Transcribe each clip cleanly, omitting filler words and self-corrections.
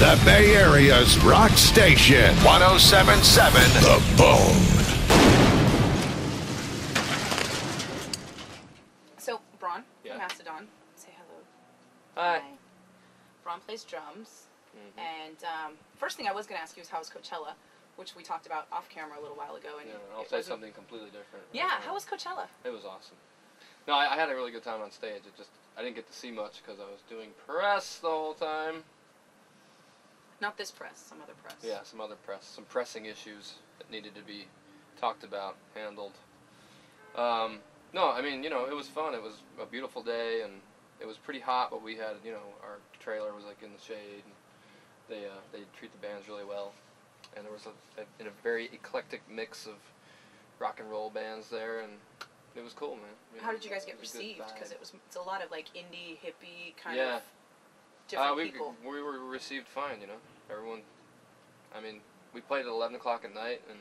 The Bay Area's rock station, 107.7 The Bone. So, Brann Yeah. from Mastodon, say hello. Hi. Brann plays drums. And first thing I was going to ask you is how was Coachella, which we talked about off camera a little while ago. And Yeah, I'll say something completely different. Yeah, how was Coachella? It was awesome. No, I had a really good time on stage. I didn't get to see much because I was doing press the whole time. Not this press, some other press. Yeah, some other press. Some pressing issues that needed to be talked about, handled. No, I mean, it was fun. It was a beautiful day, and it was pretty hot, but we had, our trailer was like in the shade. And they treat the bands really well. And there was a very eclectic mix of rock and roll bands there, and it was cool, man. How did you guys get received? Because it's a lot of like indie, hippie kind yeah. of different people. We were received fine, Everyone, I mean, we played at 11 o'clock at night, and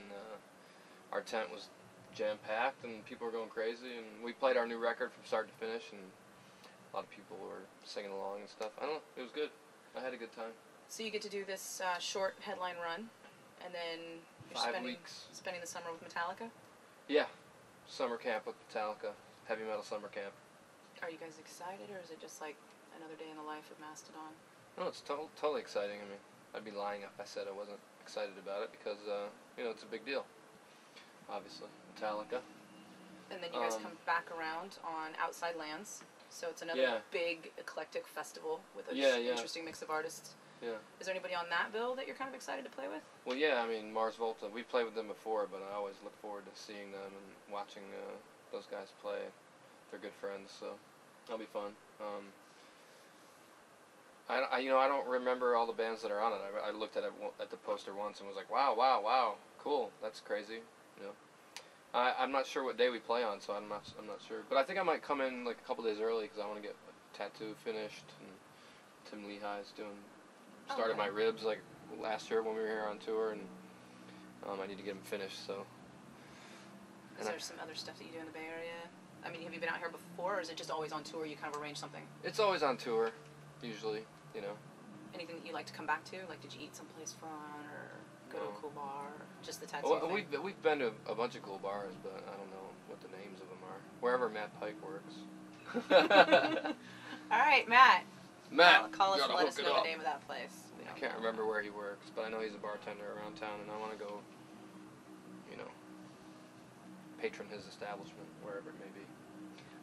our tent was jam-packed, and people were going crazy, and we played our new record from start to finish, and a lot of people were singing along and stuff. I don't know, it was good. I had a good time. So you get to do this short headline run, and then you're 5 weeks. spending the summer with Metallica? Yeah, summer camp with Metallica, heavy metal summer camp. Are you guys excited, or is it just like another day in the life of Mastodon? No, it's totally exciting. I mean, I'd be lying if I said I wasn't excited about it because, it's a big deal. Obviously, Metallica. And then you guys come back around on Outside Lands, so it's another big eclectic festival with an interesting mix of artists. Yeah. Is there anybody on that bill that you're kind of excited to play with? Well, yeah, I mean, Mars Volta. We've played with them before, but I always look forward to seeing them and watching those guys play. They're good friends, so that'll be fun. I don't remember all the bands that are on it. I looked at the poster once and was like, wow, cool, that's crazy. I'm not sure what day we play on, so I'm not sure. But I think I might come in like a couple days early because I want to get a tattoo finished. And Tim Lehigh's started my ribs like last year when we were here on tour, and I need to get them finished. So. Is there some other stuff that you do in the Bay Area? I mean, have you been out here before, or is it just always on tour? You kind of arrange something. It's always on tour, usually. Anything that you like to come back to? Like, did you eat someplace fun, or go to a cool bar, or just the tattoo well, thing? we've been to a bunch of cool bars, but I don't know what the names of them are. Wherever Matt Pike works. All right, Matt. Call us and let us know the name of that place. I can't remember where he works, but I know he's a bartender around town, and I want to go, patron his establishment, wherever it may be.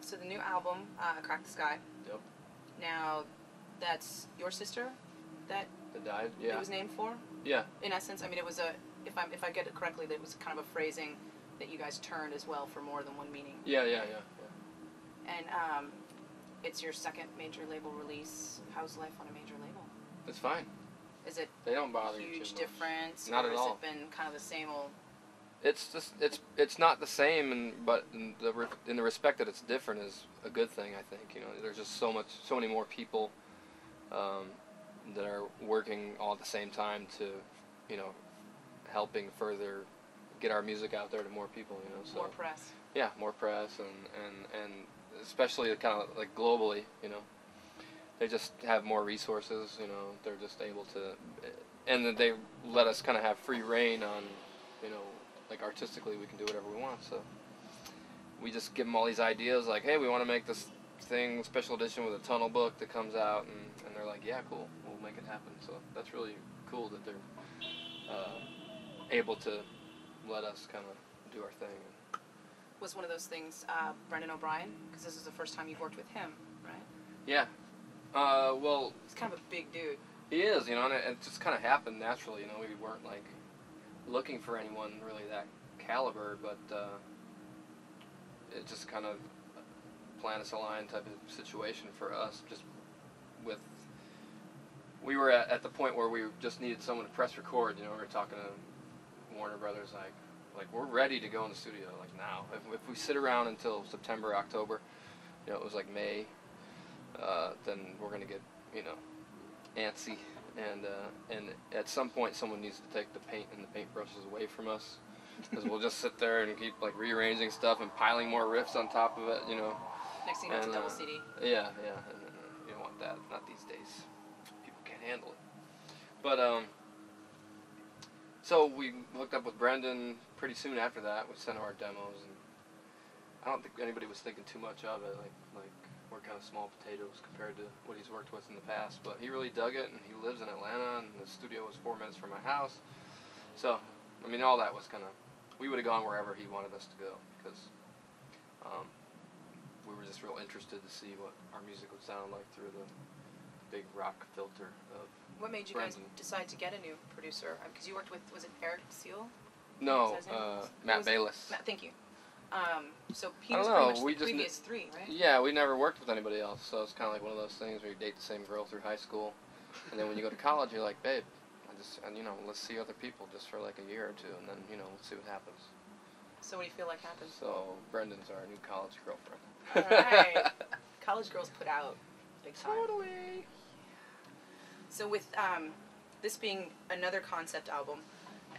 So the new album, Crack the Sky. Yep. Now, that's your sister that died? Yeah. it was named for? Yeah. In essence, I mean, it was if I get it correctly, that it was kind of a phrasing that you guys turned as well for more than one meaning. Yeah. And it's your second major label release. How's life on a major label? It's fine. Is it they don't bother huge you too much. difference? Not or at all. Has it been kind of the same old? It's just it's not the same, but in the respect that it's different is a good thing. I think there's just so many more people that are working all at the same time to helping further get our music out there to more people. So More press. Yeah, more press and especially kind of like globally. They just have more resources. They're just able to, and then they let us kind of have free reign on like artistically we can do whatever we want, so we just give them all these ideas like, hey, we want to make this thing special edition with a tunnel book that comes out, and they're like, yeah, cool, we'll make it happen. So that's really cool that they're able to let us kind of do our thing. Was one of those things Brendan O'Brien? Because this is the first time you've worked with him, right? Yeah. Well, he's kind of a big dude. He is, and it just kind of happened naturally. We weren't like looking for anyone really that caliber, but it just kind of planets aligned type of situation for us. Just we were at the point where we just needed someone to press record. We were talking to Warner Brothers, like we're ready to go in the studio like now. If we sit around until September, October, it was like May, then we're gonna get antsy. And at some point, someone needs to take the paint and the paintbrushes away from us, because we'll just sit there and keep like rearranging stuff and piling more riffs on top of it, Next thing you know, it's a double CD. Yeah, and you don't want that. Not these days. People can't handle it. But so we hooked up with Brendan pretty soon after that. We sent him our demos, and I don't think anybody was thinking too much of it. Like we're kind of small potatoes compared to what he's worked with in the past. But he really dug it, and he lives in Atlanta, and the studio was 4 minutes from my house. So, I mean, all that was kind of, we would have gone wherever he wanted us to go, because we were just real interested to see what our music would sound like through the big rock filter of What made you Brendan. guys decide to get a new producer? Because you worked with, was it Eric Seal? No, Matt Bayless. Thank you. So he I was don't pretty know, much we the just previous three, right? Yeah, we never worked with anybody else, so it's kind of like one of those things where you date the same girl through high school, and then when you go to college, you're like, babe, let's see other people just for like a year or two, and then, let's see what happens. So what do you feel like happens? So Brendan's our new college girlfriend. Alright. College girls put out big time. Totally. So with this being another concept album,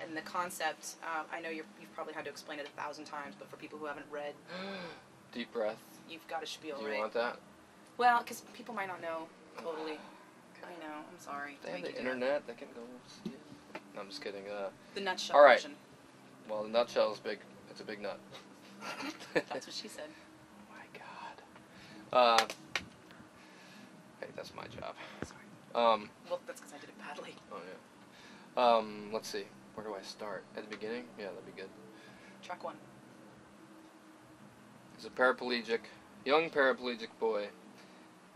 and the concept, I know you've probably had to explain it 1,000 times, but for people who haven't read... Deep breath. You've got a spiel, right? Do you want that? Well, because people might not know totally. I know, I'm sorry. They have the internet, they can go see it. No, I'm just kidding. The nutshell all right. version. Well, the nutshell is big. It's a big nut. That's what she said. Oh my God. Hey, that's my job. Sorry. Well, that's because I did it badly. Oh, yeah. Let's see. Where do I start? At the beginning? Yeah, that'd be good. Track 1. He's a young paraplegic boy,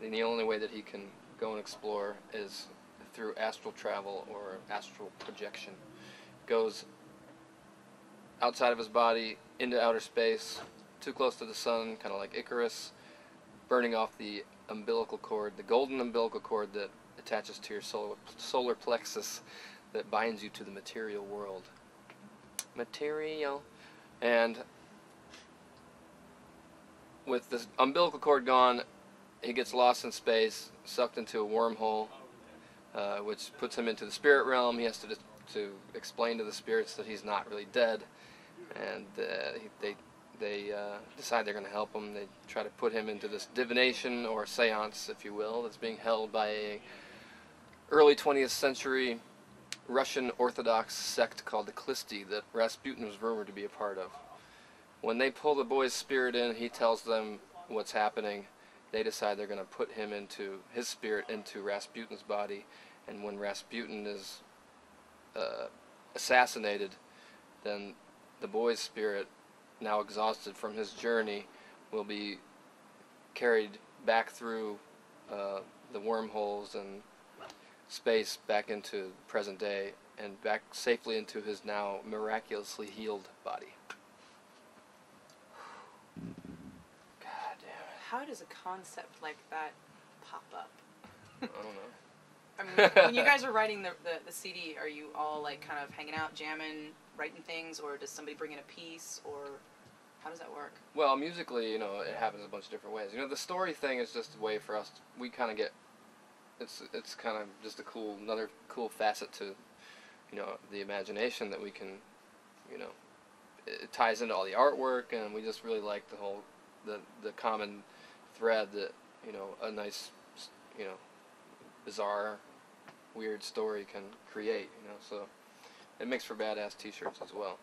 and the only way that he can go and explore is through astral travel or astral projection. Goes outside of his body into outer space, too close to the sun, kind of like Icarus, burning off the umbilical cord, the golden umbilical cord that attaches to your solar plexus that binds you to the material world. Material. And with the umbilical cord gone, he gets lost in space, sucked into a wormhole, which puts him into the spirit realm. He has to explain to the spirits that he's not really dead, and they decide they're going to help him. They try to put him into this divination or seance, if you will, that's being held by a early 20th century Russian Orthodox sect called the Klisti that Rasputin was rumored to be a part of. When they pull the boy's spirit in, he tells them what's happening. They decide they're going to put his spirit into Rasputin's body, and when Rasputin is assassinated, then the boy's spirit, now exhausted from his journey, will be carried back through the wormholes and space back into present day and back safely into his now miraculously healed body. God damn it. How does a concept like that pop up? I don't know. I mean, when you guys are writing the CD, are you all like kind of hanging out, jamming, writing things, or does somebody bring in a piece, or how does that work? Well, musically, it happens a bunch of different ways. The story thing is just a way for us. We kind of get. It's kind of just another cool facet to, the imagination that we can, it ties into all the artwork, and we just really like the common thread that, a nice, bizarre, weird story can create, so it makes for badass t-shirts as well.